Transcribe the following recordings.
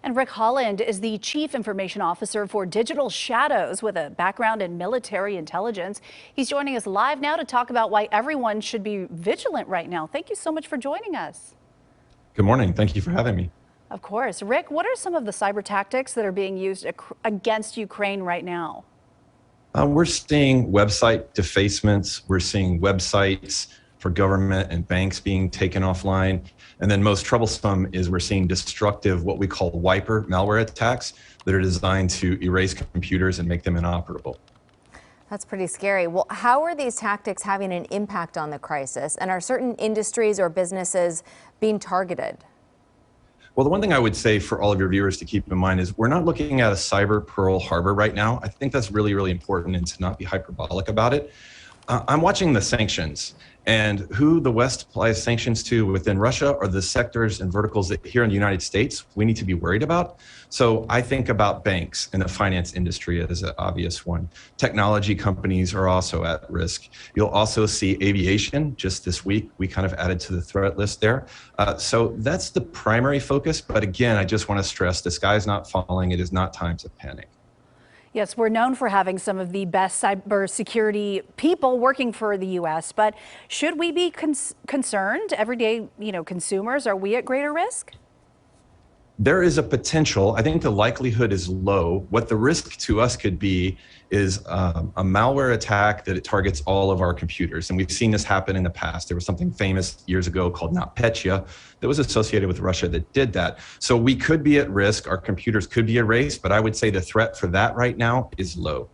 And Rick Holland is the Chief Information Officer for Digital Shadows with a background in military intelligence. He's joining us live now to talk about why everyone should be vigilant right now. Thank you so much for joining us. Good morning. Thank you for having me. Of course. Rick, what are some of the cyber tactics that are being used against Ukraine right now? We're seeing website defacements. We're seeing websites for government and banks being taken offline. And then most troublesome is we're seeing destructive, what we call wiper malware attacks that are designed to erase computers and make them inoperable. That's pretty scary. Well, how are these tactics having an impact on the crisis? And are certain industries or businesses being targeted? Well, the one thing I would say for all of your viewers to keep in mind is we're not looking at a cyber Pearl Harbor right now. I think that's really, really important, and to not be hyperbolic about it. I'm watching the sanctions, and who the West applies sanctions to within Russia are the sectors and verticals that here in the United States we need to be worried about. So I think about banks and the finance industry as an obvious one. Technology companies are also at risk. You'll also see aviation. Just this week, we kind of added to the threat list there. So that's the primary focus. But again, I just want to stress the sky is not falling. It is not time to panic. Yes, we're known for having some of the best cybersecurity people working for the U.S., but should we be concerned? Everyday, consumers, are we at greater risk? There is a potential. I think the likelihood is low. What the risk to us could be is a malware attack that it targets all of our computers. And we've seen this happen in the past. There was something famous years ago called NotPetya that was associated with Russia that did that. So we could be at risk. Our computers could be erased, but I would say the threat for that right now is low.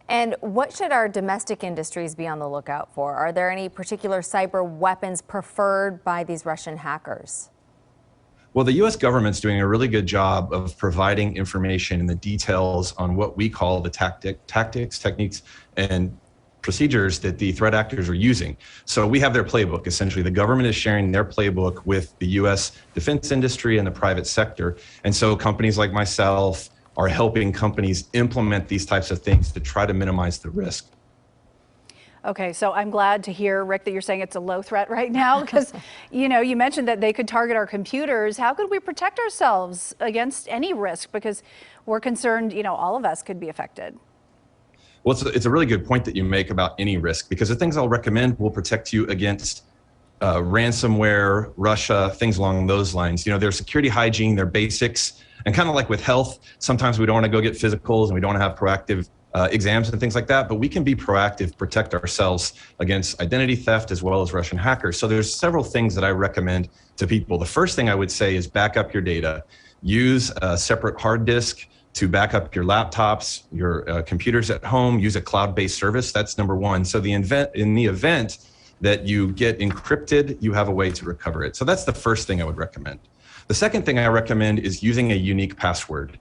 And what should our domestic industries be on the lookout for? Are there any particular cyber weapons preferred by these Russian hackers? Well, the U.S. government's doing a really good job of providing information and the details on what we call the tactics, techniques, and procedures that the threat actors are using. So we have their playbook. Essentially, the government is sharing their playbook with the U.S. defense industry and the private sector. And so companies like myself are helping companies implement these types of things to try to minimize the risk. Okay, so I'm glad to hear, Rick, that you're saying it's a low threat right now because, you mentioned that they could target our computers. How could we protect ourselves against any risk? Because we're concerned, all of us could be affected. Well, it's a really good point that you make about any risk, because the things I'll recommend will protect you against ransomware, Russia, things along those lines. There's security hygiene, they're basics. And kind of like with health, sometimes we don't want to go get physicals and we don't want to have proactive exams and things like that, but we can be proactive, protect ourselves against identity theft as well as Russian hackers. So there's several things that I recommend to people. The first thing I would say is back up your data. Use a separate hard disk to back up your laptops, your computers at home. Use a cloud-based service. That's number one. So in the event that you get encrypted, you have a way to recover it. So that's the first thing I would recommend. The second thing I recommend is using a unique password.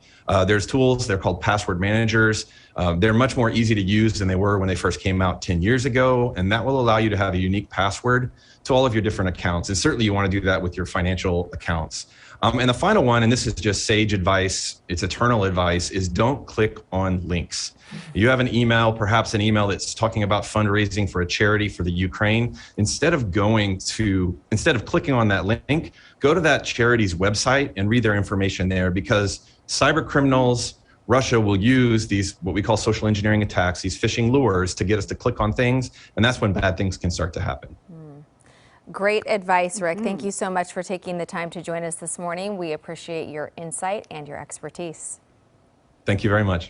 There's tools, they're called password managers. They're much more easy to use than they were when they first came out 10 years ago. And that will allow you to have a unique password to all of your different accounts. And certainly you want to do that with your financial accounts. And the final one, and this is just sage advice, it's eternal advice, is don't click on links. You have an email, perhaps an email that's talking about fundraising for a charity for the Ukraine. Instead of clicking on that link, go to that charity's website and read their information there, because cyber criminals, Russia will use these, what we call social engineering attacks, these phishing lures to get us to click on things. And that's when bad things can start to happen. Great advice, Rick. Thank you so much for taking the time to join us this morning. We appreciate your insight and your expertise. Thank you very much.